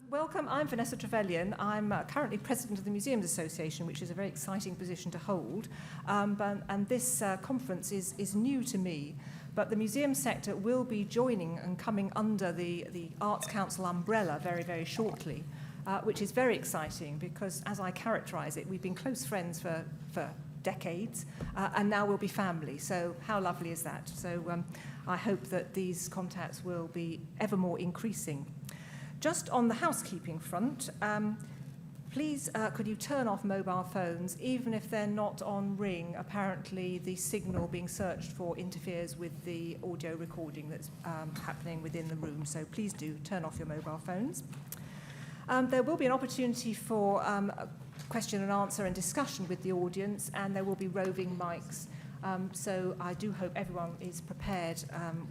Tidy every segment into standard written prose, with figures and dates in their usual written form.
Welcome, I'm Vanessa Trevelyan. I'm currently President of the Museums Association, which is a very exciting position to hold. And this conference is new to me, but the museum sector will be joining and coming under the Arts Council umbrella very, very shortly, which is very exciting because, as I characterise it, we've been close friends for decades, and now we'll be family. So how lovely is that? So I hope that these contacts will be ever more increasing. Just on the housekeeping front, please could you turn off mobile phones, even if they're not on ring. Apparently the signal being searched for interferes with the audio recording that's happening within the room, so please do turn off your mobile phones. There will be an opportunity for question and answer and discussion with the audience, and there will be roving mics. So I do hope everyone is prepared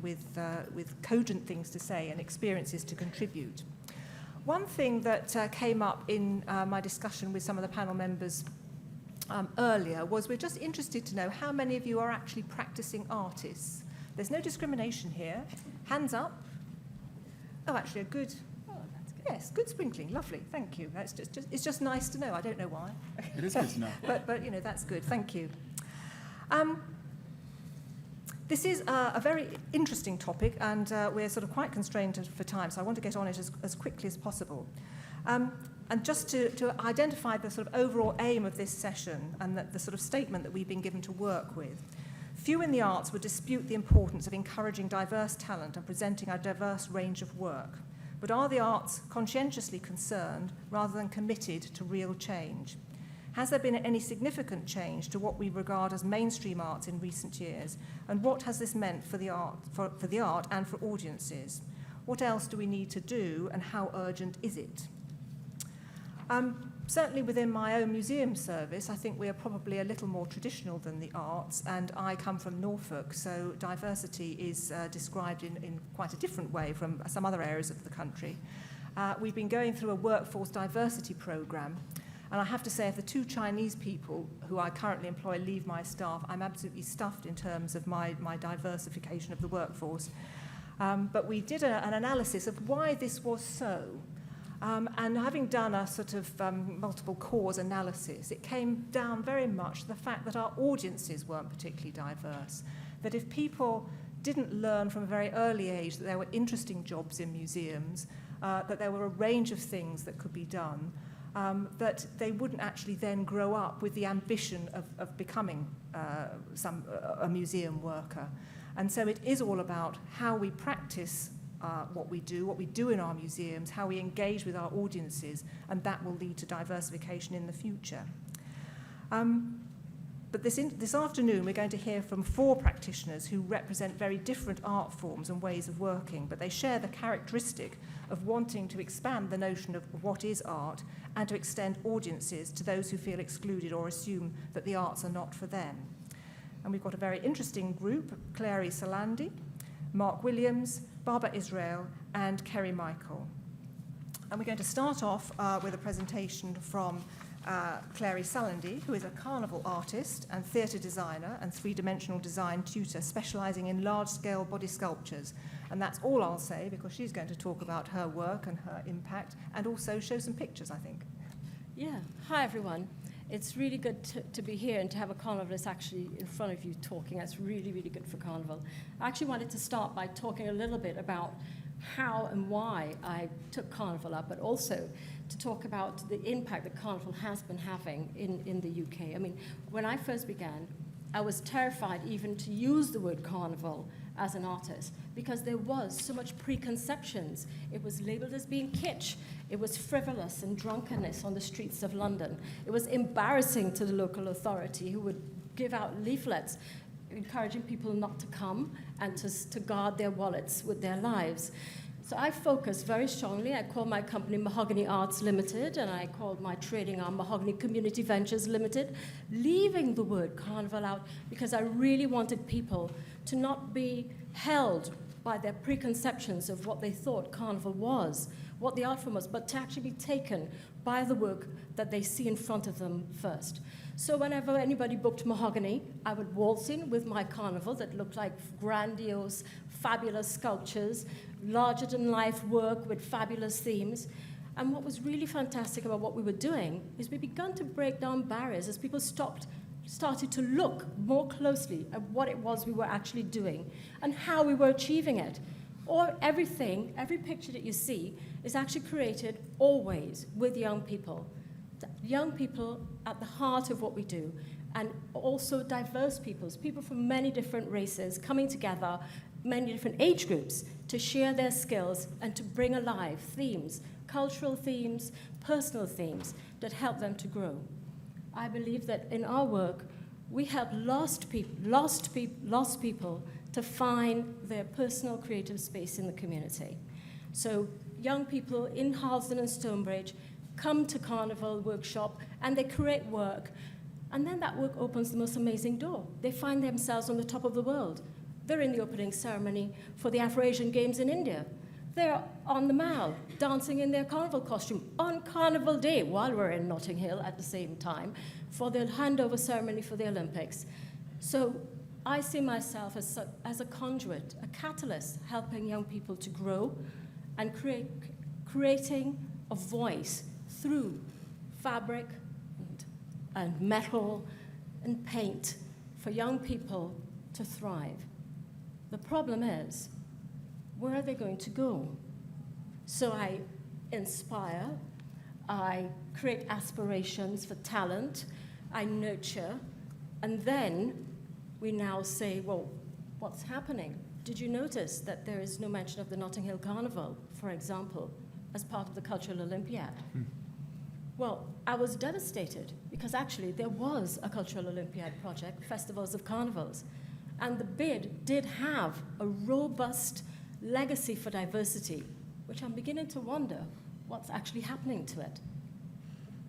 with cogent things to say and experiences to contribute. One thing that came up in my discussion with some of the panel members earlier was we're just interested to know how many of you are actually practicing artists. There's no discrimination here. Hands up. Oh, actually a good... Yes, good sprinkling, lovely, thank you. That's it's just nice to know, I don't know why. It is good to know. but you know, that's good, thank you. This is a very interesting topic, and we're sort of quite constrained for time, so I want to get on it as quickly as possible. And just to identify the sort of overall aim of this session and the sort of statement that we've been given to work with. Few in the arts would dispute the importance of encouraging diverse talent and presenting a diverse range of work. But are the arts conscientiously concerned rather than committed to real change? Has there been any significant change to what we regard as mainstream arts in recent years? And what has this meant for the art, for the art and for audiences? What else do we need to do, and how urgent is it? Certainly within my own museum service, I think we are probably a little more traditional than the arts, and I come from Norfolk, so diversity is described in quite a different way from some other areas of the country. We've been going through a workforce diversity programme, and I have to say, if the two Chinese people who I currently employ leave my staff, I'm absolutely stuffed in terms of my diversification of the workforce. But we did an analysis of why this was so. And having done a sort of multiple cause analysis, it came down very much to the fact that our audiences weren't particularly diverse. That if people didn't learn from a very early age that there were interesting jobs in museums, that there were a range of things that could be done, that they wouldn't actually then grow up with the ambition of becoming a museum worker. And so it is all about how we practice what we do in our museums, how we engage with our audiences, and that will lead to diversification in the future. But this afternoon we're going to hear from 4 practitioners who represent very different art forms and ways of working, but they share the characteristic of wanting to expand the notion of what is art and to extend audiences to those who feel excluded or assume that the arts are not for them. And we've got a very interesting group: Clary Salandy, Mark Williams, Barbara Israel, and Carrie Michael. And we're going to start off with a presentation from Clary Salandy, who is a carnival artist and theatre designer and three-dimensional design tutor specialising in large-scale body sculptures. And that's all I'll say, because she's going to talk about her work and her impact, and also show some pictures, I think. Yeah. Hi, everyone. It's really good to be here and to have a carnivalist actually in front of you talking. That's really, really good for carnival. I actually wanted to start by talking a little bit about how and why I took carnival up, but also to talk about the impact that carnival has been having in the UK. I mean, when I first began, I was terrified even to use the word carnival as an artist, because there was so much preconceptions. It was labeled as being kitsch. It was frivolous and drunkenness on the streets of London. It was embarrassing to the local authority, who would give out leaflets encouraging people not to come and to guard their wallets with their lives. So I focused very strongly. I called my company Mahogany Arts Ltd, and I called my trading arm Mahogany Community Ventures Ltd, leaving the word carnival out because I really wanted people to not be held by their preconceptions of what they thought carnival was, what the art form was, but to actually be taken by the work that they see in front of them first. So whenever anybody booked Mahogany, I would waltz in with my carnival that looked like grandiose, fabulous sculptures, larger-than-life work with fabulous themes. And what was really fantastic about what we were doing is we began to break down barriers as people started to look more closely at what it was we were actually doing and how we were achieving it. Or every picture that you see is actually created always with young people. Young people at the heart of what we do, and also diverse people from many different races coming together, many different age groups, to share their skills and to bring alive themes, cultural themes, personal themes that help them to grow. I believe that in our work, we help lost people to find their personal creative space in the community. So young people in Harlesden and Stonebridge come to Carnival workshop and they create work, and then that work opens the most amazing door. They find themselves on the top of the world. They're in the opening ceremony for the Afro-Asian Games in India. They're on the Mall, dancing in their carnival costume on Carnival Day, while we're in Notting Hill at the same time, for the handover ceremony for the Olympics. So I see myself as a conduit, a catalyst, helping young people to grow and creating a voice through fabric and metal and paint for young people to thrive. The problem is, where are they going to go? So I inspire, I create aspirations for talent, I nurture, and then we now say, well, what's happening? Did you notice that there is no mention of the Notting Hill Carnival, for example, as part of the Cultural Olympiad? Well, I was devastated because actually there was a Cultural Olympiad project, Festivals of Carnivals, and the bid did have a robust legacy for diversity, which I'm beginning to wonder what's actually happening to it.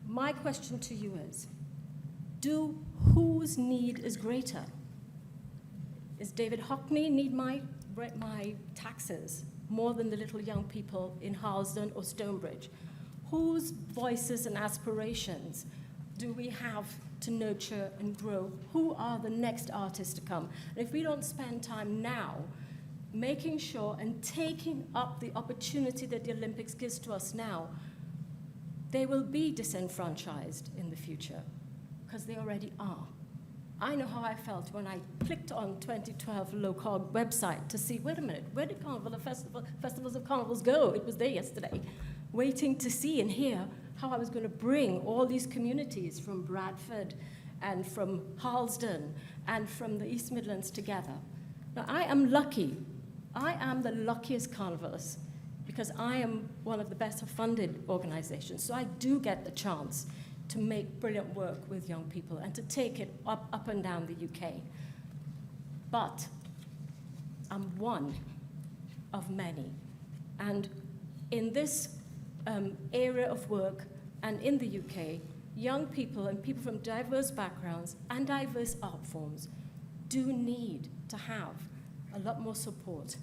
My question to you is, whose need is greater? Is David Hockney need my taxes more than the little young people in Harlesden or Stonebridge? Whose voices and aspirations do we have to nurture and grow? Who are the next artists to come? And if we don't spend time now making sure and taking up the opportunity that the Olympics gives to us now, they will be disenfranchised in the future, because they already are. I know how I felt when I clicked on 2012 LOCOG website to see, wait a minute, where did Festivals of Carnivals go? It was there yesterday, waiting to see and hear how I was going to bring all these communities from Bradford and from Harlesden and from the East Midlands together. Now, I am lucky. I am the luckiest carnivalist because I am one of the best funded organizations. So I do get the chance to make brilliant work with young people and to take it up and down the UK. But I'm one of many. And in this area of work and in the UK, young people and people from diverse backgrounds and diverse art forms do need to have a lot more support.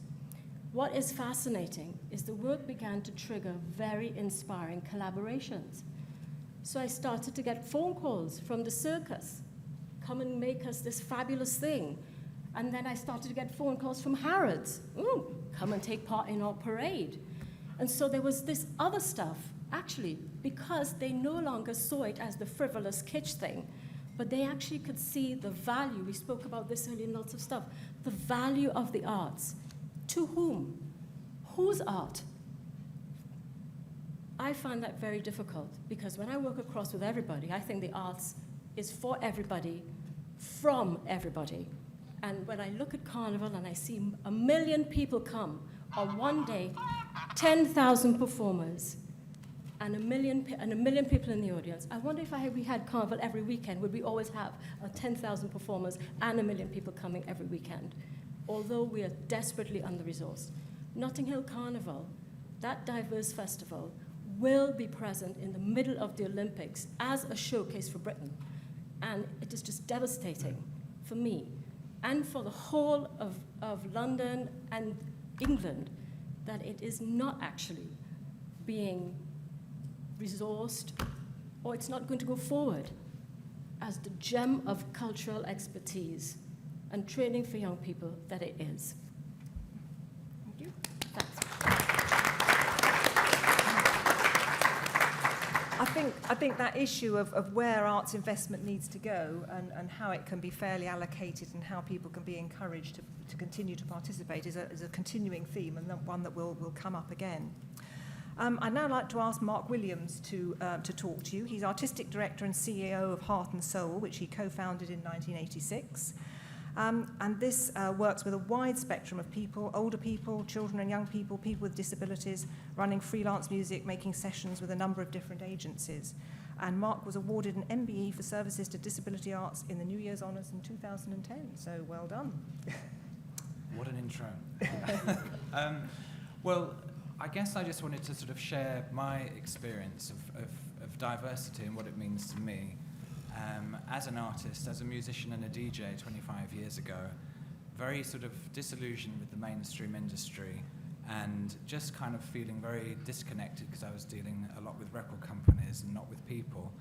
What is fascinating is the work began to trigger very inspiring collaborations. So I started to get phone calls from the circus, come and make us this fabulous thing. And then I started to get phone calls from Harrods, come and take part in our parade. And so there was this other stuff, actually, because they no longer saw it as the frivolous kitsch thing, but they actually could see the value. We spoke about this earlier in lots of stuff. The value of the arts. To whom? Whose art? I find that very difficult because when I work across with everybody, I think the arts is for everybody, from everybody. And when I look at Carnival and I see 1 million people come on one day, 10,000 performers, and a million people in the audience. I wonder if we had Carnival every weekend, would we always have 10,000 performers and 1 million people coming every weekend? Although we are desperately under-resourced. Notting Hill Carnival, that diverse festival, will be present in the middle of the Olympics as a showcase for Britain. And it is just devastating for me and for the whole of London and England that it is not actually being resourced, or it's not going to go forward as the gem of cultural expertise and training for young people that it is. Thank you. Thanks. I think that issue of where arts investment needs to go and how it can be fairly allocated and how people can be encouraged to continue to participate is a continuing theme, and one that will come up again. I'd now like to ask Mark Williams to talk to you. He's Artistic Director and CEO of Heart and Soul, which he co-founded in 1986. And this works with a wide spectrum of people, older people, children and young people, people with disabilities, running freelance music, making sessions with a number of different agencies. And Mark was awarded an MBE for services to disability arts in the New Year's Honours in 2010, so well done. What an intro. Well, I guess I just wanted to sort of share my experience of diversity and what it means to me. As an artist, as a musician and a DJ 25 years ago, very sort of disillusioned with the mainstream industry and just kind of feeling very disconnected because I was dealing a lot with record companies and not with people.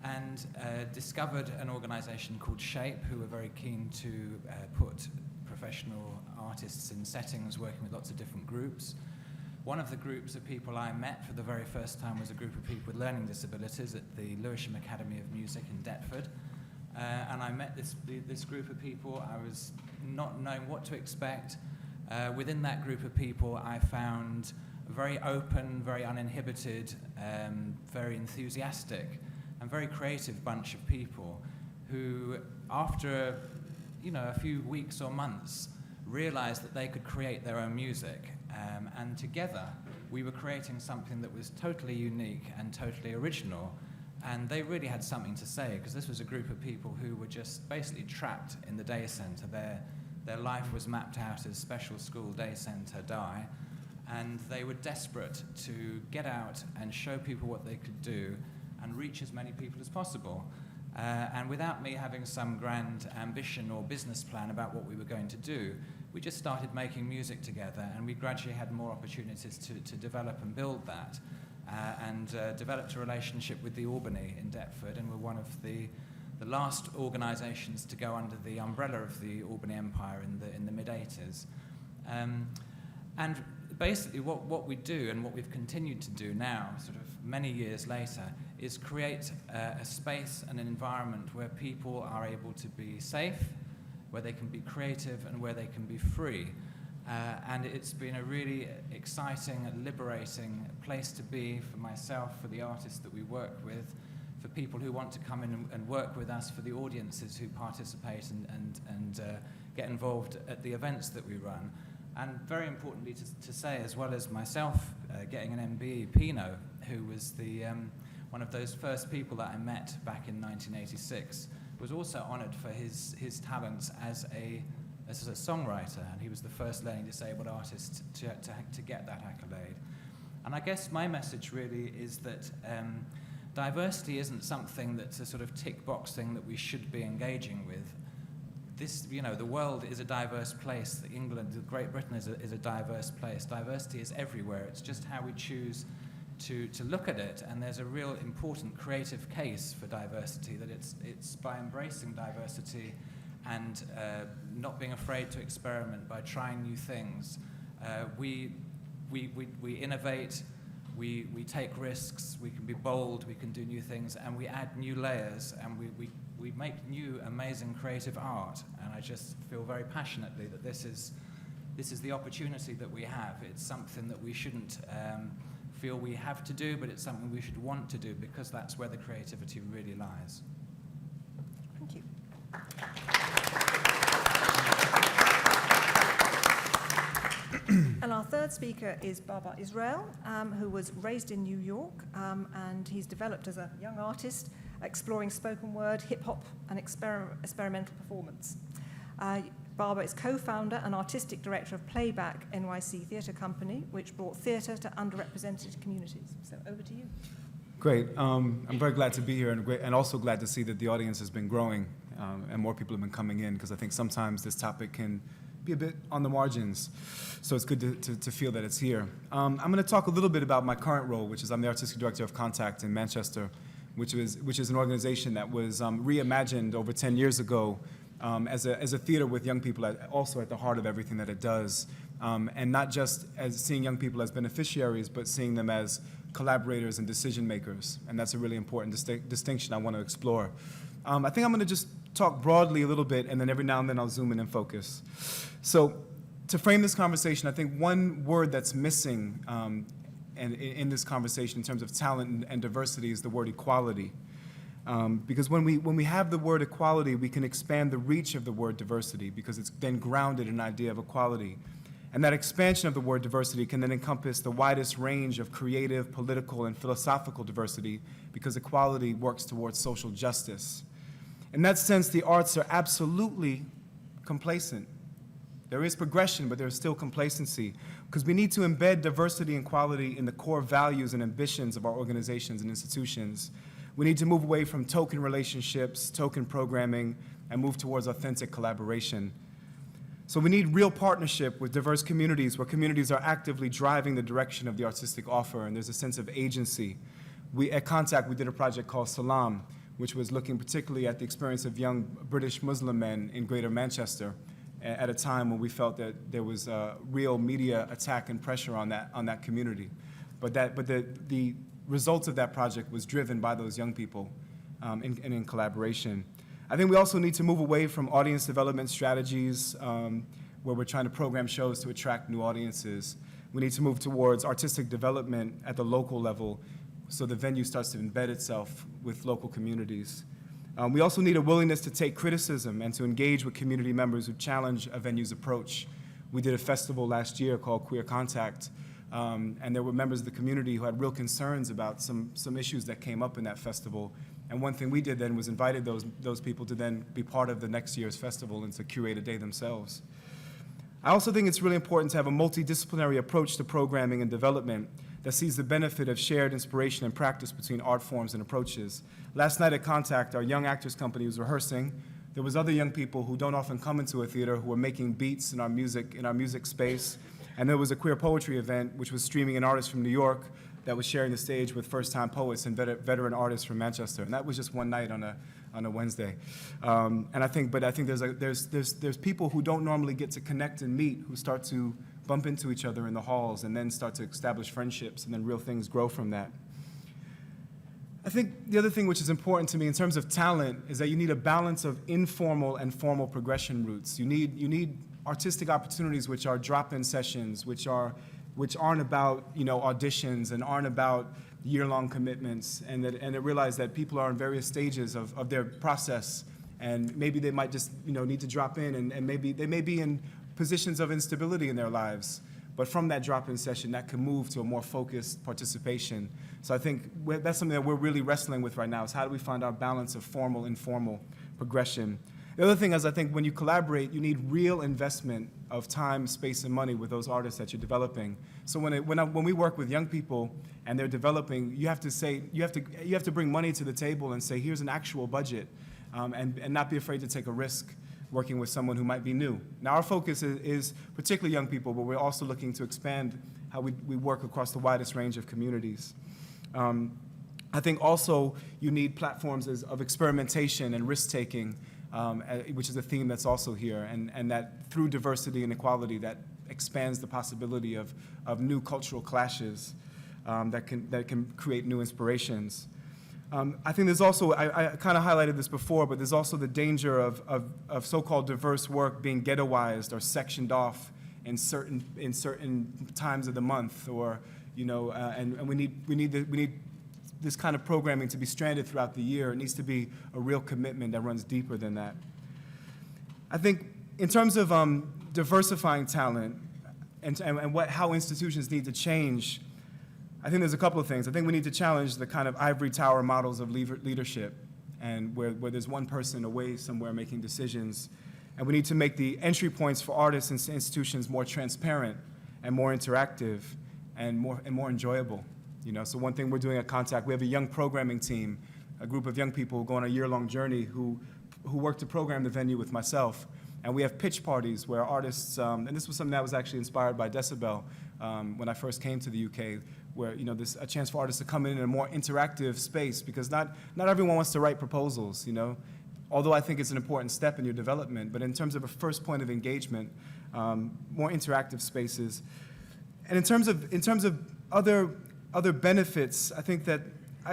And discovered an organisation called Shape, who were very keen to put professional artists in settings, working with lots of different groups. One of the groups of people I met for the very first time was a group of people with learning disabilities at the Lewisham Academy of Music in Deptford. And I met this group of people. I was not knowing what to expect. Within that group of people, I found a very open, very uninhibited, very enthusiastic, and very creative bunch of people who, after a few weeks or months, realized that they could create their own music. And together, we were creating something that was totally unique and totally original. And they really had something to say, because this was a group of people who were just basically trapped in the day centre. Their life was mapped out as special school, day centre, die. And they were desperate to get out and show people what they could do and reach as many people as possible. And without me having some grand ambition or business plan about what we were going to do, we just started making music together, and we gradually had more opportunities to develop and build that, and developed a relationship with the Albany in Deptford, and we're one of the last organisations to go under the umbrella of the Albany Empire in the mid-80s. And basically what we do, and what we've continued to do now, sort of many years later, is create a space and an environment where people are able to be safe, where they can be creative, and where they can be free. And it's been a really exciting, liberating place to be for myself, for the artists that we work with, for people who want to come in and work with us, for the audiences who participate and get involved at the events that we run. And very importantly to say, as well as myself getting an MBE, Pino, who was one of those first people that I met back in 1986, was also honoured for his talents as a songwriter, and he was the first learning disabled artist to get that accolade. And I guess my message really is that diversity isn't something that's a sort of tick box thing that we should be engaging with. The world is a diverse place. England, Great Britain is a diverse place. Diversity is everywhere. It's just how we choose to look at it, and there's a real important creative case for diversity, that it's by embracing diversity and not being afraid to experiment, by trying new things. We innovate, we take risks, we can be bold, we can do new things, and we add new layers, and we make new, amazing creative art. And I just feel very passionately that this is the opportunity that we have. It's something that we shouldn't feel we have to do, but it's something we should want to do, because that's where the creativity really lies. Thank you. And our third speaker is Baba Israel, who was raised in New York, and he's developed as a young artist, exploring spoken word, hip-hop, and experimental performance. Baba is co-founder and artistic director of Playback NYC Theatre Company, which brought theatre to underrepresented communities. So over to you. Great. I'm very glad to be here, and also glad to see that the audience has been growing and more people have been coming in, because I think sometimes this topic can be a bit on the margins. So it's good to feel that it's here. I'm going to talk a little bit about my current role, which is I'm the artistic director of Contact in Manchester, which is an organization that was reimagined over 10 years ago as a theater with young people also at the heart of everything that it does. And not just as seeing young people as beneficiaries, but seeing them as collaborators and decision makers, and that's a really important distinction I want to explore. I think I'm going to just talk broadly a little bit, and then every now and then I'll zoom in and focus. So to frame this conversation, I think one word that's missing and in this conversation in terms of talent and diversity is the word equality. Because when we have the word equality, we can expand the reach of the word diversity because it's then grounded in an idea of equality. And that expansion of the word diversity can then encompass the widest range of creative, political, and philosophical diversity because equality works towards social justice. In that sense, the arts are absolutely complacent. There is progression, but there's still complacency because we need to embed diversity and equality in the core values and ambitions of our organizations and institutions. We need to move away from token relationships, token programming, and move towards authentic collaboration. So we need real partnership with diverse communities where communities are actively driving the direction of the artistic offer and there's a sense of agency. At Contact, we did a project called Salam, which was looking particularly at the experience of young British Muslim men in Greater Manchester at a time when we felt that there was a real media attack and pressure on that community. But the results of that project was driven by those young people and in collaboration. I think we also need to move away from audience development strategies where we're trying to program shows to attract new audiences. We need to move towards artistic development at the local level so the venue starts to embed itself with local communities. We also need a willingness to take criticism and to engage with community members who challenge a venue's approach. We did a festival last year called Queer Contact, and there were members of the community who had real concerns about some issues that came up in that festival. And one thing we did then was invited those people to then be part of the next year's festival and to curate a day themselves. I also think it's really important to have a multidisciplinary approach to programming and development that sees the benefit of shared inspiration and practice between art forms and approaches. Last night at Contact, our young actors company was rehearsing. There was other young people who don't often come into a theater who were making beats in our music space. And there was a queer poetry event, which was streaming an artist from New York that was sharing the stage with first-time poets and veteran artists from Manchester. And that was just one night on a Wednesday. And I think there's people who don't normally get to connect and meet who start to bump into each other in the halls and then start to establish friendships and then real things grow from that. I think the other thing which is important to me in terms of talent is that you need a balance of informal and formal progression routes. You need artistic opportunities which are drop-in sessions, which aren't about auditions and aren't about year-long commitments, and to realize that people are in various stages of their process, and maybe they might just need to drop in, and maybe they may be in positions of instability in their lives, but from that drop-in session that can move to a more focused participation. So I think that's something that we're really wrestling with right now, is how do we find our balance of formal, informal progression. The other thing is, I think when you collaborate, you need real investment of time, space, and money with those artists that you're developing. So when we work with young people and they're developing, you have to bring money to the table and say, here's an actual budget, and not be afraid to take a risk working with someone who might be new. Now our focus is particularly young people, but we're also looking to expand how we work across the widest range of communities. I think also you need platforms of experimentation and risk-taking, which is a theme that's also here, and that through diversity and equality that expands the possibility of new cultural clashes that can create new inspirations. I think there's also, I kind of highlighted this before, but there's also the danger of so-called diverse work being ghettoized or sectioned off in certain times of the month, or and we need this kind of programming to be stranded throughout the year. It needs to be a real commitment that runs deeper than that. I think in terms of diversifying talent and how institutions need to change, I think there's a couple of things. I think we need to challenge the kind of ivory tower models of leadership, and where there's one person away somewhere making decisions. And we need to make the entry points for artists and institutions more transparent and more interactive and more enjoyable. So one thing we're doing at Contact, we have a young programming team, a group of young people who go on a year-long journey who work to program the venue with myself. And we have pitch parties where artists, and this was something that was actually inspired by Decibel when I first came to the UK, where there's a chance for artists to come in a more interactive space, because not everyone wants to write proposals, although I think it's an important step in your development, but in terms of a first point of engagement, more interactive spaces. And in terms of other other benefits, I think that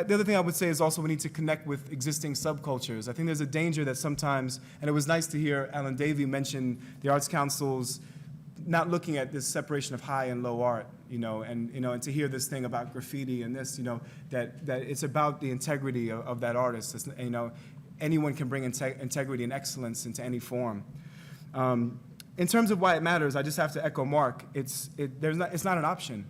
the other thing I would say is also we need to connect with existing subcultures. I think there's a danger that sometimes, and it was nice to hear Alan Davey mention the Arts Council's not looking at this separation of high and low art, and to hear this thing about graffiti and this, that it's about the integrity of that artist. It's, anyone can bring integrity and excellence into any form. In terms of why it matters, I just have to echo Mark. It's not an option.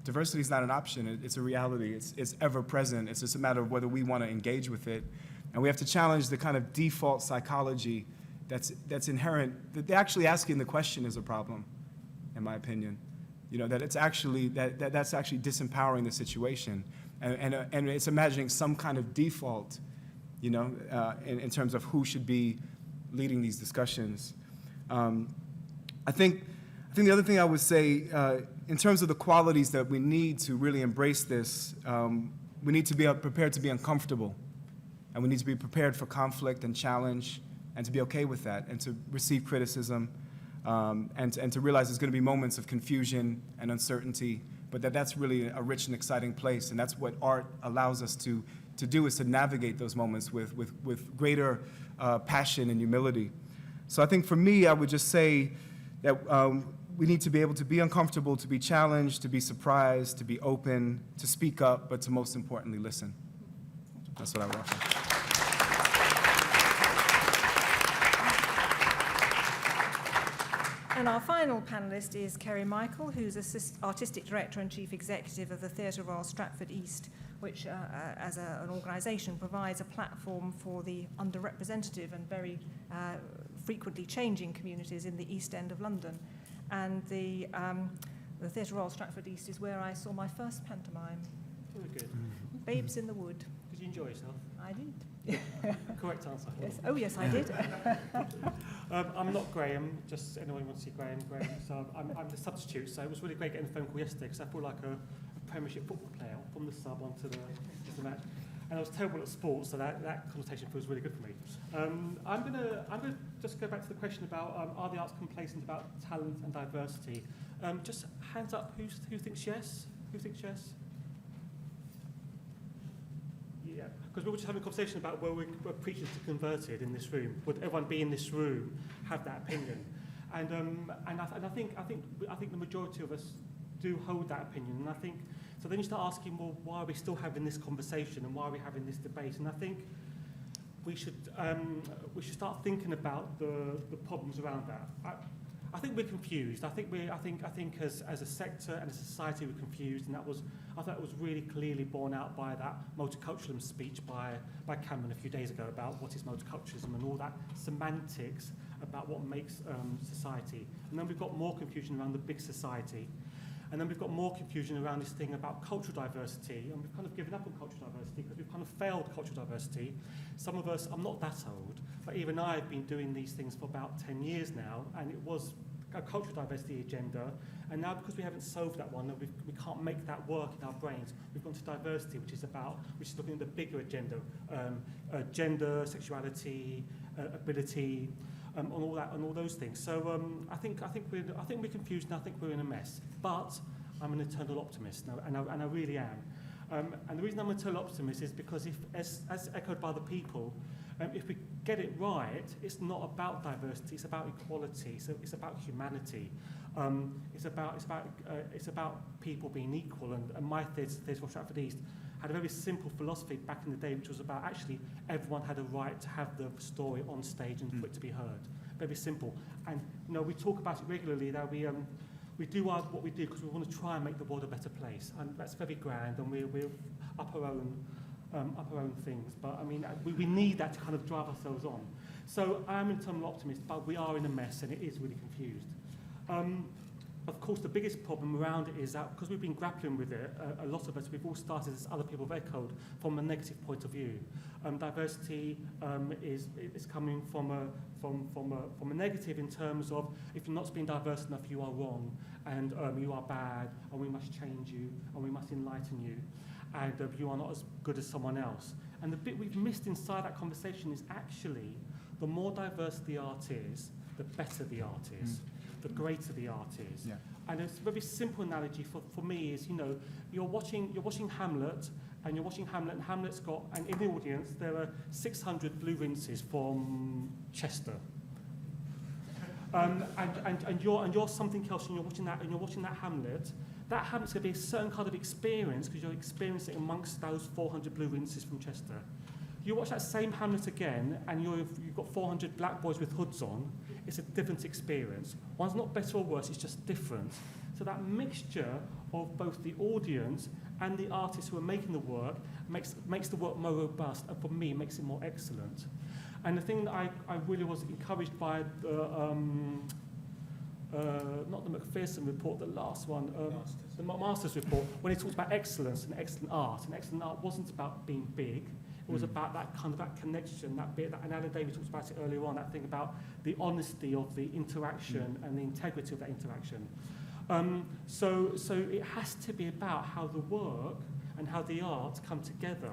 Diversity is not an option. It's a reality. It's ever present. It's just a matter of whether we want to engage with it, and we have to challenge the kind of default psychology that's inherent. That actually asking the question is a problem, in my opinion. That it's actually that's actually disempowering the situation, and it's imagining some kind of default, in terms of who should be leading these discussions. I think the other thing I would say, in terms of the qualities that we need to really embrace this, we need to be prepared to be uncomfortable, and we need to be prepared for conflict and challenge, and to be okay with that, and to receive criticism, and to realize there's going to be moments of confusion and uncertainty, but that's really a rich and exciting place, and that's what art allows us to do, is to navigate those moments with greater passion and humility. So I think for me, I would just say that we need to be able to be uncomfortable, to be challenged, to be surprised, to be open, to speak up, but to most importantly listen. That's what I would offer. And our final panellist is Carrie Michael, who's Artistic Director and Chief Executive of the Theatre Royal Stratford East, which, as an organisation, provides a platform for the underrepresented and very frequently changing communities in the East End of London. And the Theatre Royal Stratford East is where I saw my first pantomime. Very good. Babes in the Wood. Did you enjoy yourself? I did. Correct answer. Yes. Oh, yes, I did. I'm not Graham, just anyone wants to see Graham. So I'm the substitute, so it was really great getting a phone call yesterday, because I feel like a Premiership football player from the sub onto the match. And I was terrible at sports, so that connotation feels really good for me. I'm gonna just go back to the question about are the arts complacent about talent and diversity? Just hands up, who thinks yes? Who thinks yes? Yeah, because we were just having a conversation about where we're preachers to converted in this room. Would everyone be in this room have that opinion? And I think the majority of us do hold that opinion. And I think so. Then you start asking, well, why are we still having this conversation and why are we having this debate? And I think we should start thinking about the problems around that. I think we're confused. I think as a sector and a society we're confused, and I thought it was really clearly borne out by that multiculturalism speech by Cameron a few days ago about what is multiculturalism and all that semantics about what makes society. And then we've got more confusion around the big society. And then we've got more confusion around this thing about cultural diversity, and we've kind of given up on cultural diversity because we've kind of failed cultural diversity. Some of us, I'm not that old, but even I have been doing these things for about 10 years now, and it was a cultural diversity agenda, and now because we haven't solved that one, we can't make that work in our brains. We've gone to diversity, which is looking at the bigger agenda, gender, sexuality, ability, on all that, on all those things. So I think we're confused, and I think we're in a mess. But I'm an eternal optimist, and I really am. And the reason I'm an eternal optimist is because, as echoed by the people, if we get it right, it's not about diversity; it's about equality. So it's about humanity. It's about people being equal. And my Theatre of Stratford East had a very simple philosophy back in the day, which was about actually everyone had a right to have the story on stage and for it to be heard. Very simple. And we talk about it regularly that we do what we do because we want to try and make the world a better place, and that's very grand. And we're up our own things, but I mean we need that to kind of drive ourselves on. So I am an eternal optimist, but we are in a mess, and it is really confused. Of course, the biggest problem around it is that because we've been grappling with it, a lot of us, we've all started, as other people have echoed, from a negative point of view. Diversity is coming from a negative in terms of if you're not being diverse enough, you are wrong, and you are bad, and we must change you, and we must enlighten you, and you are not as good as someone else. And the bit we've missed inside that conversation is actually the more diverse the art is, the better the art is. The greater the art is. Yeah. And a very simple analogy for me is, you're watching Hamlet, and Hamlet's got, and in the audience there are 600 blue rinses from Chester. And you're something else, and you're watching that Hamlet. That Hamlet's going to be a certain kind of experience because you're experiencing it amongst those 400 blue rinses from Chester. You watch that same Hamlet again, and you've got 400 black boys with hoods on. It's a different experience. One's not better or worse, it's just different. So that mixture of both the audience and the artists who are making the work makes the work more robust, and for me, makes it more excellent. And the thing that I really was encouraged by, not the McPherson report, the last one, the Masters report, when he talks about excellence and excellent art. And excellent art wasn't about being big. It was about that connection, that bit, and Alan Davies talks about it earlier on, that thing about the honesty of the interaction and the integrity of that interaction. So it has to be about how the work and how the art come together,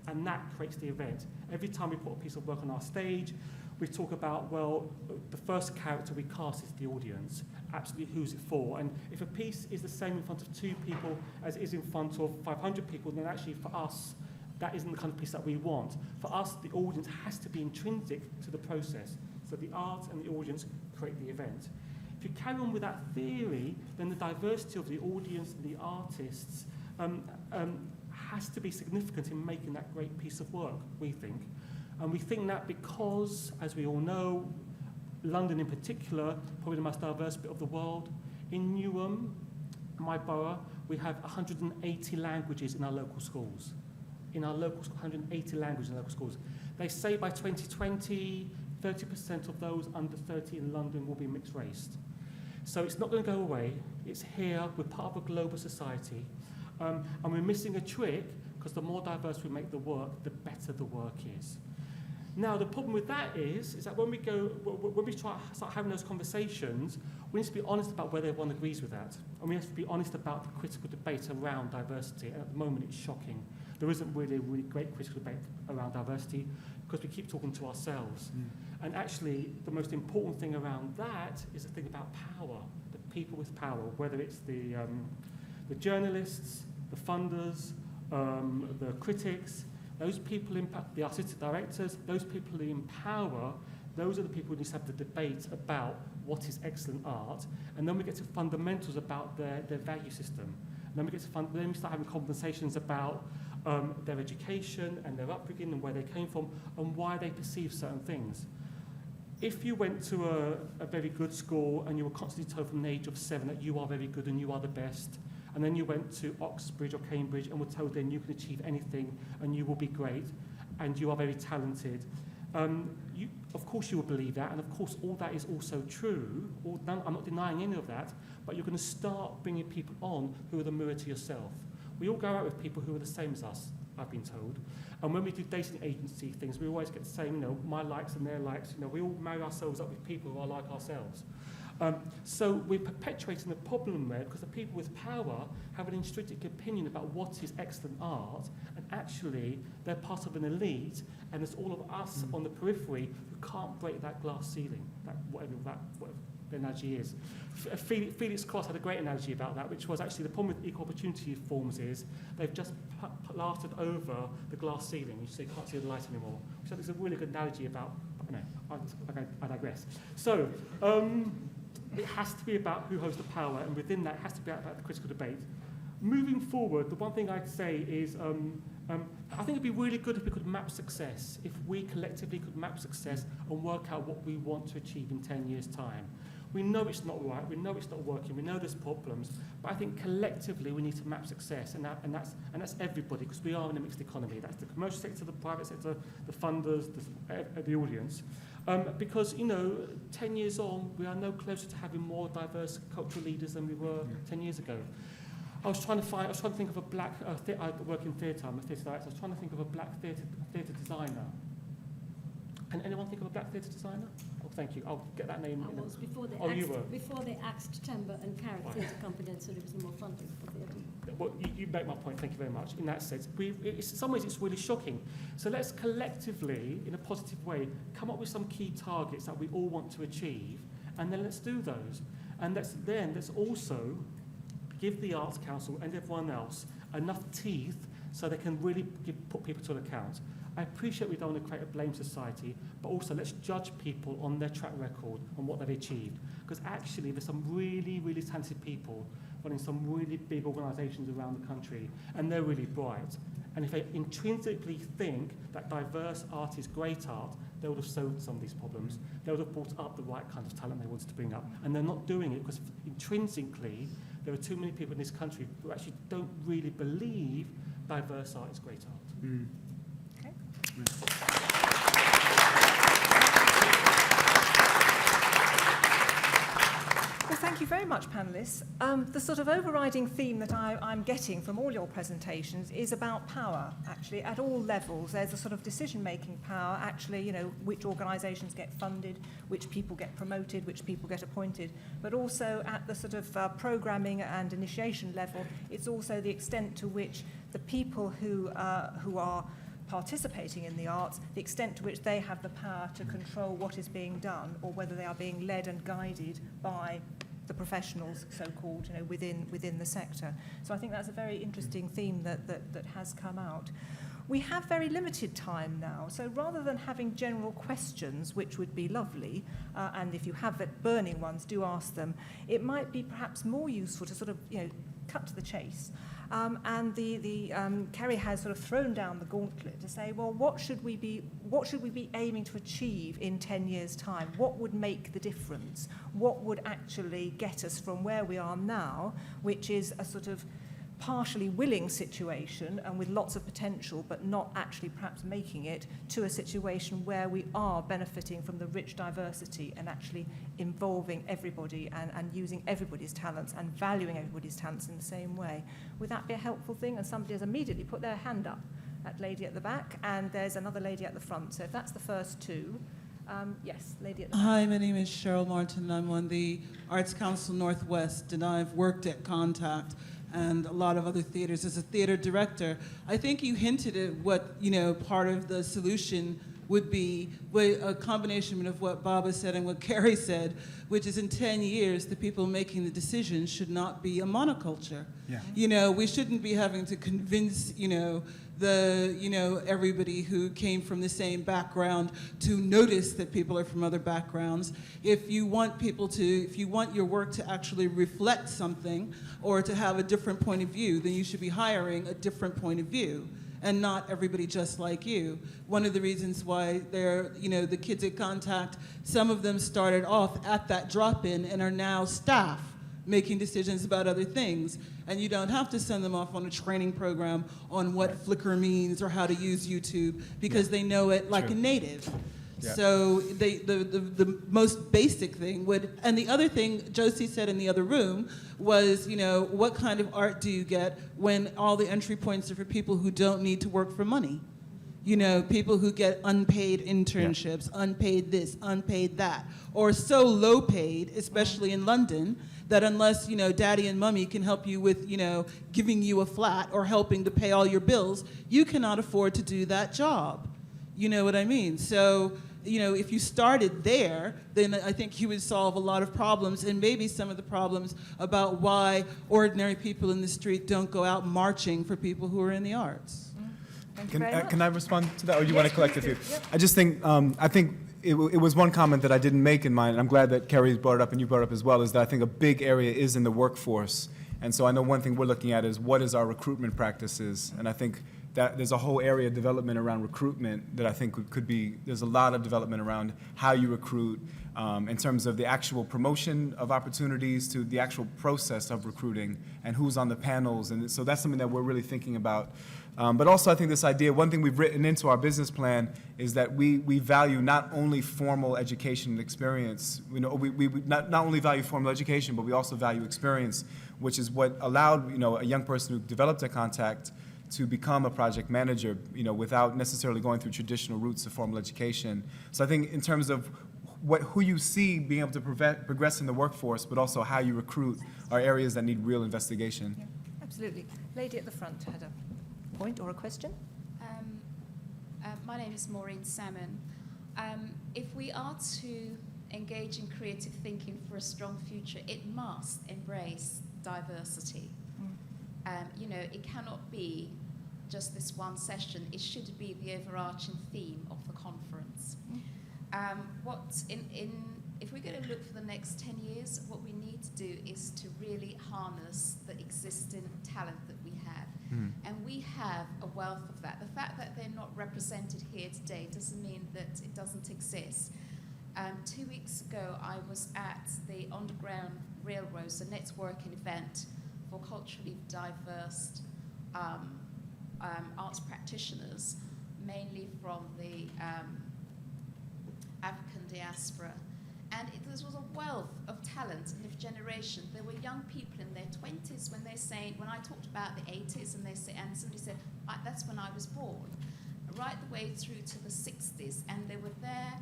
and that creates the event. Every time we put a piece of work on our stage, we talk about, well, the first character we cast is the audience. Absolutely, who's it for? And if a piece is the same in front of 2 people as it is in front of 500 people, then actually for us, that isn't the kind of piece that we want. For us, the audience has to be intrinsic to the process. So the art and the audience create the event. If you carry on with that theory, then the diversity of the audience and the artists has to be significant in making that great piece of work, we think. And we think that because, as we all know, London in particular, probably the most diverse bit of the world, in Newham, my borough, we have 180 languages in our local schools. In our local schools, 180 languages in local schools. They say by 2020, 30% of those under 30 in London will be mixed race. So it's not going to go away. It's here. We're part of a global society. And we're missing a trick because the more diverse we make the work, the better the work is. Now, the problem with that is that when we start having those conversations, we need to be honest about whether everyone agrees with that. And we have to be honest about the critical debate around diversity. And at the moment, it's shocking. There isn't really a really great critical debate around diversity because we keep talking to ourselves. And actually, the most important thing around that is the thing about power, the people with power, whether it's the journalists, the funders, the critics, those people, the artistic directors, those people in power, those are the people who need to have the debate about what is excellent art. And then we get to fundamentals about their value system. And then we start having conversations about their education and their upbringing and where they came from and why they perceive certain things. If you went to a very good school and you were constantly told from the age of 7 that you are very good and you are the best, and then you went to Oxbridge or Cambridge and were told then you can achieve anything and you will be great and you are very talented, of course you will believe that, and of course all that is also true. I'm not denying any of that, but you're going to start bringing people on who are the mirror to yourself. We all go out with people who are the same as us, I've been told. And when we do dating agency things, we always get the same, my likes and their likes. We all marry ourselves up with people who are like ourselves. So we're perpetuating the problem there because the people with power have an intrinsic opinion about what is excellent art, and actually they're part of an elite, and it's all of us on the periphery who can't break that glass ceiling, whatever the analogy is. Felix Cross had a great analogy about that, which was actually the problem with equal opportunity forms is they've just plastered over the glass ceiling, so you can't see the light anymore. Which I think is a really good analogy about, I digress. So, it has to be about who holds the power, and within that it has to be about the critical debate. Moving forward, the one thing I'd say is I think it'd be really good if we could map success, if we collectively could map success and work out what we want to achieve in 10 years' time. We know it's not right, we know it's not working, we know there's problems, but I think collectively we need to map success, and that's everybody, because we are in a mixed economy. That's the commercial sector, the private sector, the funders, the audience. Because, 10 years on, we are no closer to having more diverse cultural leaders than we were 10 years ago. I was trying to think of a black, I work in theatre, I'm a theatre director, I was trying to think of a black theatre designer. Can anyone think of a black theatre designer? Oh, thank you. I'll get that name. I was before they axed Timber and Carrie Theatre Company, so there was more funding for theatre. Well, you make my point. Thank you very much. In that sense, in some ways it's really shocking. So let's collectively, in a positive way, come up with some key targets that we all want to achieve, and then let's do those. And let's also give the Arts Council and everyone else enough teeth so they can really put people to account. I appreciate we don't want to create a blame society, but also let's judge people on their track record, on what they've achieved. Because actually there's some really, really talented people running some really big organisations around the country, and they're really bright. And if they intrinsically think that diverse art is great art, they would have solved some of these problems. They would have brought up the right kind of talent they wanted to bring up. And they're not doing it because intrinsically there are too many people in this country who actually don't really believe diverse art is great art. Mm. Okay. Well, thank you very much, panellists. The sort of overriding theme that I'm getting from all your presentations is about power, actually, at all levels. There's a sort of decision-making power, actually, you know, which organisations get funded, which people get promoted, which people get appointed, but also at the sort of programming and initiation level, it's also the extent to which the people who are participating in the arts, the extent to which they have the power to control what is being done, or whether they are being led and guided by the professionals, so-called, you know, within the sector. So I think that's a very interesting theme that has come out. We have very limited time now, so rather than having general questions, which would be lovely, and if you have burning ones, do ask them, it might be perhaps more useful to sort of, you know, cut to the chase. And Kerry has sort of thrown down the gauntlet to say, well, what should we be aiming to achieve in 10 years' time? What would make the difference? What would actually get us from where we are now, which is a sort of partially willing situation and with lots of potential, but not actually perhaps making it, to a situation where we are benefiting from the rich diversity and actually involving everybody and using everybody's talents and valuing everybody's talents in the same way. Would that be a helpful thing? And somebody has immediately put their hand up. That lady at the back, and there's another lady at the front. So if that's the first two. Yes, lady at the back. Hi, my name is Cheryl Martin. I'm on the Arts Council Northwest, and I've worked at Contact and a lot of other theaters as a theater director. I think you hinted at what, you know, part of the solution would be a combination of what Baba said and what Carrie said, which is in 10 years, the people making the decisions should not be a monoculture. Yeah. You know, we shouldn't be having to convince, everybody who came from the same background to notice that people are from other backgrounds. If you want your work to actually reflect something or to have a different point of view, then you should be hiring a different point of view, and not everybody just like you. One of the reasons why the kids at Contact, some of them started off at that drop-in and are now staff making decisions about other things. And you don't have to send them off on a training program on what Flickr means or how to use YouTube, because they know it like a native. Yeah. So the most basic thing and the other thing Josie said in the other room was, what kind of art do you get when all the entry points are for people who don't need to work for money? People who get unpaid internships, unpaid this, unpaid that, or so low paid, especially in London, that unless, daddy and mummy can help you with, giving you a flat or helping to pay all your bills, you cannot afford to do that job. You know what I mean? So, if you started there, then I think you would solve a lot of problems, and maybe some of the problems about why ordinary people in the street don't go out marching for people who are in the arts. Can I respond to that, or you want to collect a few? Yep. I just think, it was one comment that I didn't make in mine, and I'm glad that Kerry brought it up and you brought it up as well, is that I think a big area is in the workforce. And so I know one thing we're looking at is what is our recruitment practices, and I think that there's a whole area of development around recruitment that I think could be, there's a lot of development around how you recruit in terms of the actual promotion of opportunities to the actual process of recruiting and who's on the panels. And so that's something that we're really thinking about. But also I think this idea, one thing we've written into our business plan is that we value not only formal education and experience, we not only value formal education, but we also value experience, which is what allowed a young person who developed a Contact to become a project manager, without necessarily going through traditional routes of formal education. So I think in terms of who you see being able to progress in the workforce, but also how you recruit, are areas that need real investigation. Yeah, absolutely. Lady at the front had a point or a question. My name is Maureen Salmon. If we are to engage in creative thinking for a strong future, it must embrace diversity. You know, it cannot be just this one session. It should be the overarching theme of the conference. If we're going to look for the next 10 years, what we need to do is to really harness the existing talent that we have. And we have a wealth of that. The fact that they're not represented here today doesn't mean that it doesn't exist. 2 weeks ago, I was at the Underground Railroads, a networking event for culturally diverse arts practitioners, mainly from the African diaspora. And this was a wealth of talent in this generation. There were young people in their 20s when when I talked about the 80s, and somebody said, that's when I was born, right the way through to the 60s, and they were there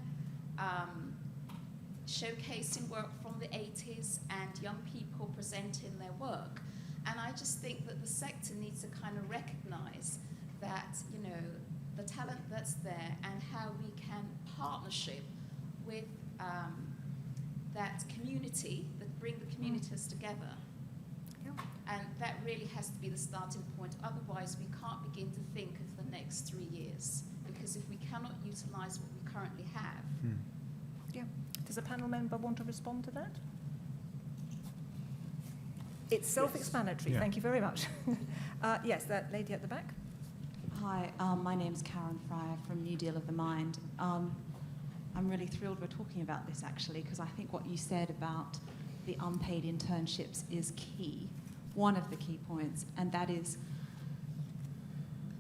showcasing work from the 80s and young people presenting their work. And I just think that the sector needs to kind of recognize that, you know, the talent that's there and how we can partnership with that community, that bring the communities together. Yeah. And that really has to be the starting point. Otherwise, we can't begin to think of the next 3 years, because if we cannot utilize what we currently have. Yeah. Does a panel member want to respond to that? It's self-explanatory. Yeah. Thank you very much. Yes, that lady at the back. Hi, my name's Karen Fryer from New Deal of the Mind. I'm really thrilled we're talking about this, actually, because I think what you said about the unpaid internships is key, one of the key points, and that is,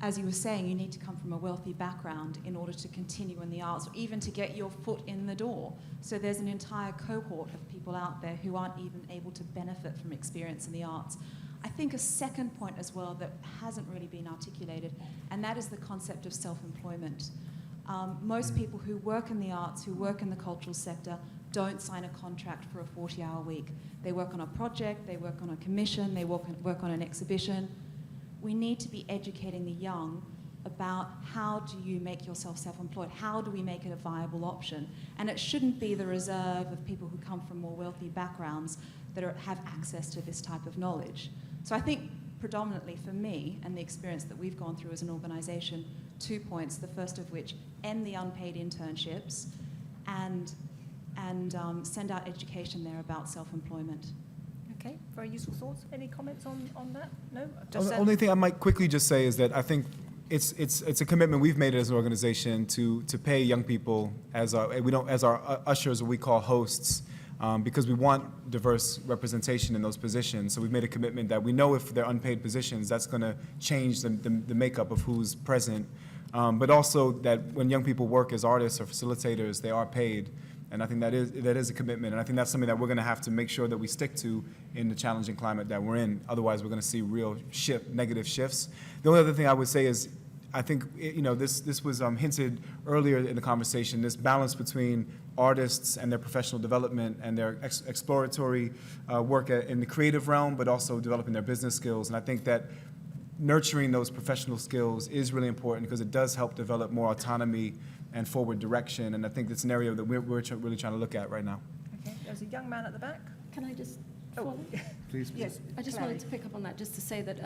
as you were saying, you need to come from a wealthy background in order to continue in the arts, or even to get your foot in the door. So there's an entire cohort of people out there who aren't even able to benefit from experience in the arts. I think a second point as well that hasn't really been articulated, and that is the concept of self-employment. Most people who work in the arts, who work in the cultural sector, don't sign a contract for a 40-hour week. They work on a project, they work on a commission, they work on an exhibition. We need to be educating the young about how do you make yourself self-employed? How do we make it a viable option? And it shouldn't be the reserve of people who come from more wealthy backgrounds that have access to this type of knowledge. So I think predominantly for me and the experience that we've gone through as an organisation, 2 points, the first of which, end the unpaid internships and send out education there about self-employment. Okay, very useful thoughts. Any comments on that? No? The only thing I might quickly just say is that I think it's a commitment we've made as an organization to pay young people as our ushers, what we call hosts, because we want diverse representation in those positions. So we've made a commitment that we know if they're unpaid positions, that's going to change the makeup of who's present. But also that when young people work as artists or facilitators, they are paid. And I think that is a commitment. And I think that's something that we're going to have to make sure that we stick to in the challenging climate that we're in. Otherwise, we're going to see real negative shifts. The only other thing I would say is, I think, this was hinted earlier in the conversation, this balance between artists and their professional development and their exploratory work in the creative realm, but also developing their business skills. And I think that nurturing those professional skills is really important because it does help develop more autonomy and forward direction. And I think that's an area that we're really trying to look at right now. Okay, there's a young man at the back. Can I just Oh, Please. yes. I just Clary. wanted to pick up on that just to say that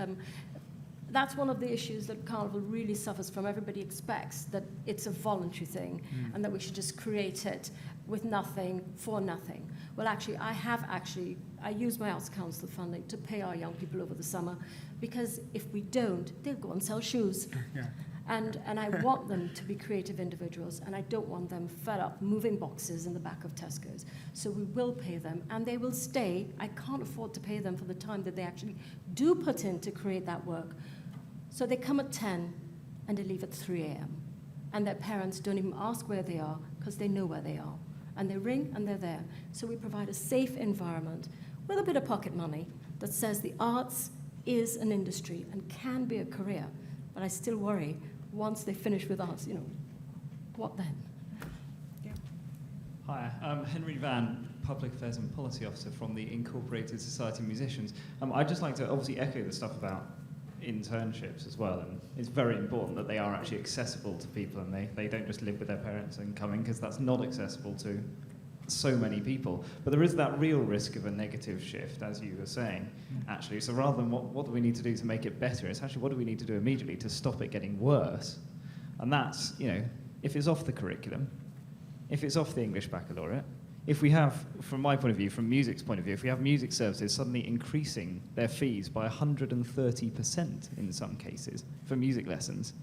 that's one of the issues that Carnival really suffers from. Everybody expects that it's a voluntary thing and that we should just create it with nothing for nothing. Well, actually, I use my Arts Council funding to pay our young people over the summer, because if we don't, they'll go and sell shoes. Yeah. And I want them to be creative individuals, and I don't want them fed up moving boxes in the back of Tesco's. So we will pay them, and they will stay. I can't afford to pay them for the time that they actually do put in to create that work. So they come at 10, and they leave at 3 a.m. And their parents don't even ask where they are, because they know where they are. And they ring, and they're there. So we provide a safe environment with a bit of pocket money that says the arts is an industry and can be a career. But I still worry, once they finish with us, what then? Yeah. Hi, I'm Henry Van, Public Affairs and Policy Officer from the Incorporated Society of Musicians. I'd just like to obviously echo the stuff about internships as well, and it's very important that they are actually accessible to people and they don't just live with their parents and come in, because that's not accessible to so many people. But there is that real risk of a negative shift, as you were saying, actually. So rather than what do we need to do to make it better, it's actually what do we need to do immediately to stop it getting worse. And that's, if it's off the curriculum, if it's off the English baccalaureate, if we have, from my point of view, from music's point of view, if we have music services suddenly increasing their fees by 130% in some cases for music lessons,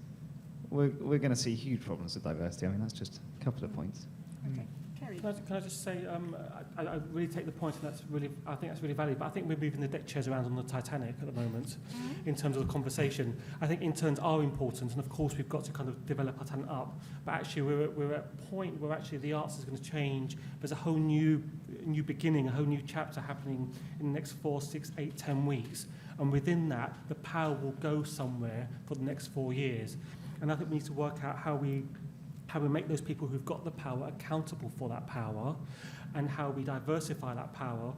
we're going to see huge problems with diversity. I mean, that's just a couple of points. Okay. Kerry. Can I just say, I really take the point, and I think that's really valuable. But I think we're moving the deck chairs around on the Titanic at the moment, in terms of the conversation. I think interns are important, and of course we've got to kind of develop our talent up. But actually, we're at a point where actually the arts is going to change. There's a whole new beginning, a whole new chapter happening in the next 4, 6, 8, 10 weeks. And within that, the power will go somewhere for the next 4 years. And I think we need to work out how we make those people who've got the power accountable for that power, and how we diversify that power,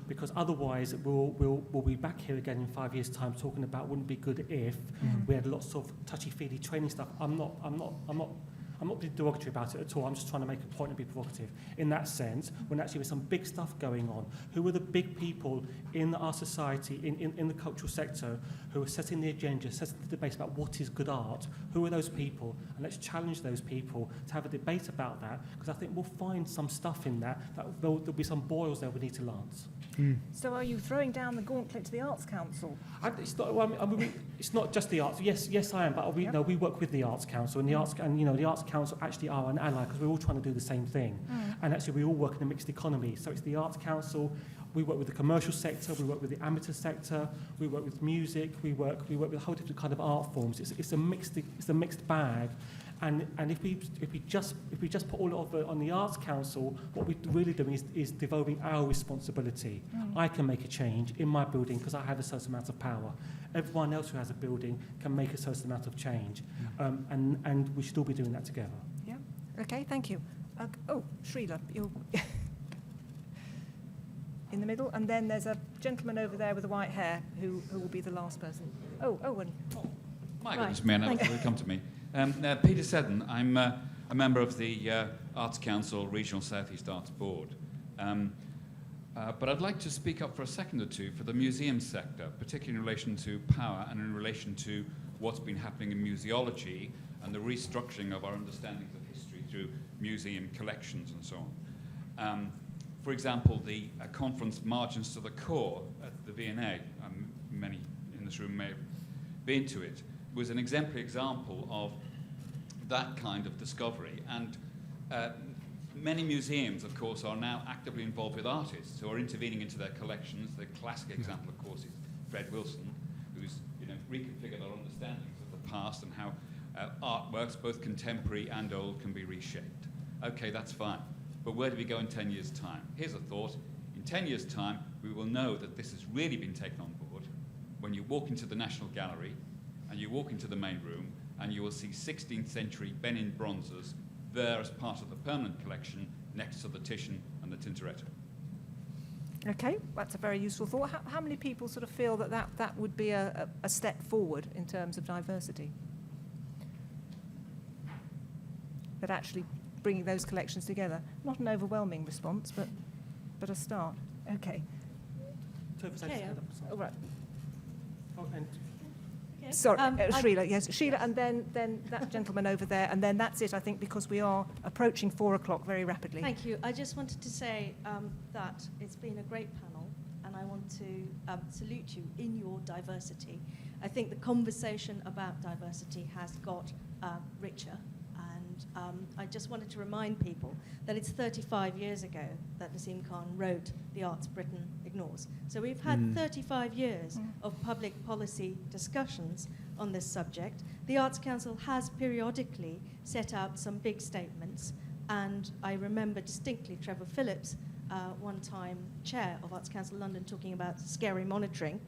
because otherwise we'll be back here again in 5 years' time talking about wouldn't it be good if we had lots of touchy-feely training stuff. I'm not being derogatory about it at all. I'm just trying to make a point and be provocative. In that sense, when actually there's some big stuff going on, who are the big people in our society, in the cultural sector, who are setting the agenda, setting the debate about what is good art? Who are those people? And let's challenge those people to have a debate about that, because I think we'll find some stuff in that there'll be some boils there we need to lance. So are you throwing down the gauntlet to the Arts Council? It's not just the arts. Yes, I am. But we work with the Arts Council, and the Arts Council actually are an ally, because we're all trying to do the same thing. And actually, we all work in a mixed economy. So it's the Arts Council. We work with the commercial sector. We work with the amateur sector. We work with music. We work with a whole different kind of art forms. It's a mixed bag. And if we just put all of it on the Arts Council, what we're really doing is devolving our responsibility. I can make a change in my building because I have a certain amount of power. Everyone else who has a building can make a certain amount of change, and we should all be doing that together. Yeah. Okay. Thank you. Srila, you're in the middle, and then there's a gentleman over there with the white hair who will be the last person. Owen. My goodness, man, will come to me. Peter Seddon, I'm a member of the Arts Council Regional South East Arts Board. But I'd like to speak up for a second or two for the museum sector, particularly in relation to power and in relation to what's been happening in museology and the restructuring of our understandings of history through museum collections and so on. For example, the conference Margins to the Core at the V&A, many in this room may have been to it, was an exemplary example of that kind of discovery. And many museums, of course, are now actively involved with artists who are intervening into their collections. The classic example, of course, is Fred Wilson, who's reconfigured our understandings of the past and how artworks, both contemporary and old, can be reshaped. Okay, that's fine. But where do we go in 10 years' time? Here's a thought. In 10 years' time, we will know that this has really been taken on board when you walk into the National Gallery and you walk into the main room, and you will see 16th century Benin bronzes there as part of the permanent collection next to the Titian and the Tintoretto. Okay, that's a very useful thought. How many people sort of feel that would be a step forward in terms of diversity? That actually bringing those collections together? Not an overwhelming response, but a start. Okay. Oh, right. And Sorry, Srila, yes. Sheila, and then that gentleman over there, and then that's it, I think, because we are approaching 4 o'clock very rapidly. Thank you. I just wanted to say that it's been a great panel, and I want to salute you in your diversity. I think the conversation about diversity has got richer, and I just wanted to remind people that it's 35 years ago that Naseem Khan wrote The Arts Britain Ignores. So we've had 35 years of public policy discussions on this subject. The Arts Council has periodically set out some big statements, and I remember distinctly Trevor Phillips, one time chair of Arts Council London, talking about scary monitoring.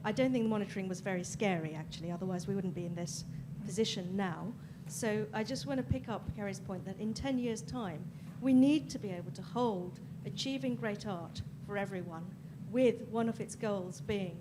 I don't think the monitoring was very scary, actually, otherwise we wouldn't be in this position now. So I just want to pick up Kerry's point that in 10 years' time, we need to be able to hold achieving great art for everyone, with one of its goals being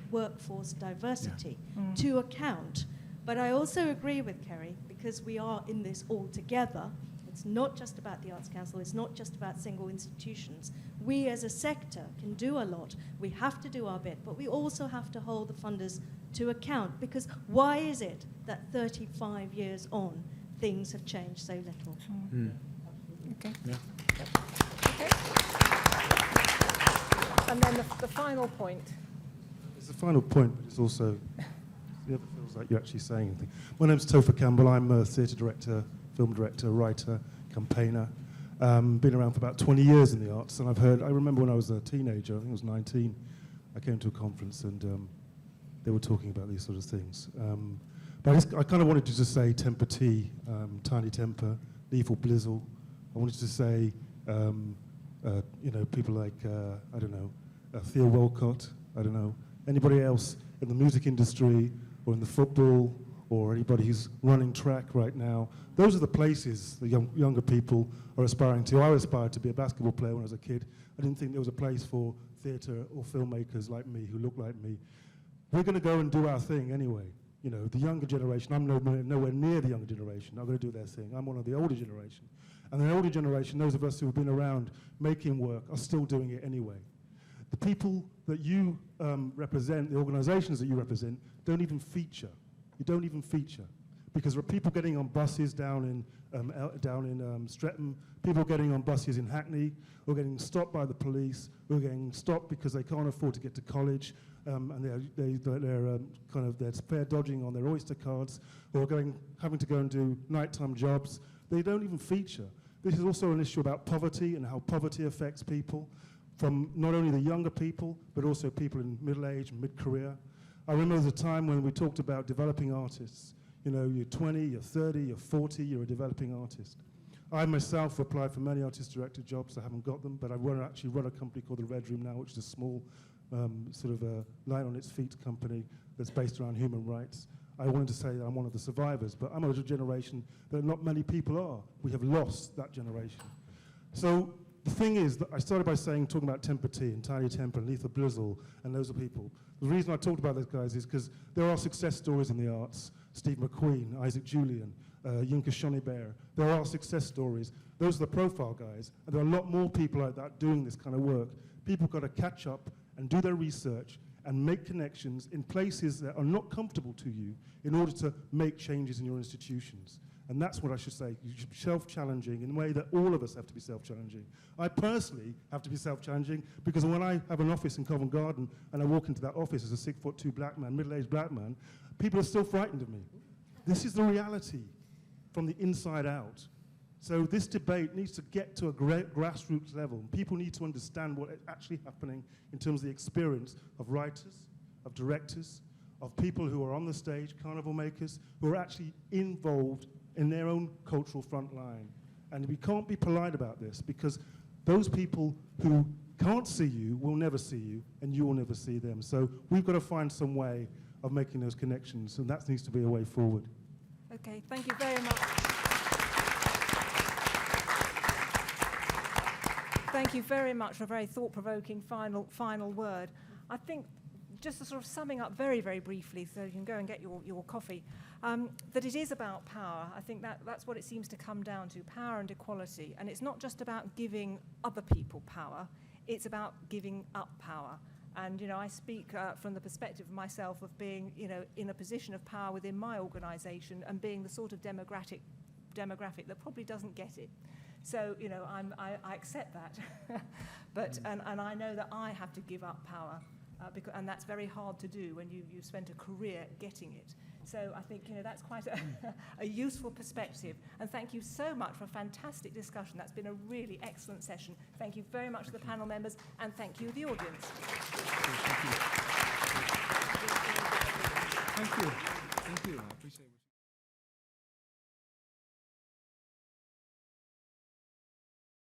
workforce diversity to account. But I also agree with Kerry, because we are in this all together, It's not just about the Arts Council. It's not just about single institutions. We as a sector can do a lot. We have to do our bit, but we also have to hold the funders to account, because why is it that 35 years on, things have changed so little? Okay. Yeah. Okay. And then the final point. It's the final point, but it's also, it never feels like you're actually saying anything. My name's Topher Campbell. I'm a theatre director, film director, writer, campaigner. Been around for about 20 years in the arts, and I remember when I was a teenager, I think I was 19, I came to a conference and they were talking about these sort of things. But I kind of wanted to just say Temper Tea, Tiny Temper, Lethal Blizzle. I wanted to say, people like, I don't know, Theo Walcott, I don't know, anybody else in the music industry or in the football or anybody who's running track right now. Those are the places the younger people are aspiring to. I aspired to be a basketball player when I was a kid. I didn't think there was a place for theatre or filmmakers like me who look like me. We're going to go and do our thing anyway. You know, the younger generation, I'm nowhere near the younger generation. I'm going to do their thing. I'm one of the older generation. And the older generation, those of us who have been around making work, are still doing it anyway. The people that you represent, the organizations that you represent, don't even feature. You don't even feature. Because there are people getting on buses down in Streatham, people getting on buses in Hackney, who are getting stopped by the police, who are getting stopped because they can't afford to get to college, and they're fare dodging on their Oyster cards, or having to go and do nighttime jobs. They don't even feature. This is also an issue about poverty and how poverty affects people, from not only the younger people, but also people in middle age and mid-career. I remember there was a time when we talked about developing artists. You know, you're 20, you're 30, you're 40, you're a developing artist. I myself applied for many artist director jobs. I haven't got them, but I actually run a company called The Red Room now, which is a small sort of a light on its feet company that's based around human rights. I wanted to say that I'm one of the survivors, but I'm of a generation that not many people are. We have lost that generation. So the thing is that I started by talking about Temper Tea and Tiny Temper and Lethal Blizzle and those are people. The reason I talked about those guys is because there are success stories in the arts. Steve McQueen, Isaac Julian, Yinka Shonibare. There are success stories. Those are the profile guys. And there are a lot more people like that doing this kind of work. People got to catch up and do their research and make connections in places that are not comfortable to you in order to make changes in your institutions. And that's what I should say. You should be self-challenging in a way that all of us have to be self-challenging. I personally have to be self-challenging because when I have an office in Covent Garden and I walk into that office as a 6'2" black man, middle-aged black man, people are still frightened of me. This is the reality from the inside out. So this debate needs to get to a grassroots level. People need to understand what is actually happening in terms of the experience of writers, of directors, of people who are on the stage, carnival makers, who are actually involved in their own cultural front line. And we can't be polite about this because those people who can't see you will never see you and you will never see them. So we've got to find some way of making those connections, and that needs to be a way forward. Okay, thank you very much. Thank you very much for a very thought-provoking final word. I think, just to sort of summing up very, very briefly, so you can go and get your coffee, that it is about power. I think that's what it seems to come down to, power and equality. And it's not just about giving other people power, it's about giving up power. And, you know, I speak from the perspective of myself of being, you know, in a position of power within my organisation and being the sort of demographic that probably doesn't get it. So, you know, I accept that. But, and I know that I have to give up power, and that's very hard to do when you've spent a career getting it. So I think, you know, that's quite a useful perspective. And thank you so much for a fantastic discussion. That's been a really excellent session. Thank you very much to the panel members, and thank you, the audience. Thank you. Thank you. I appreciate it.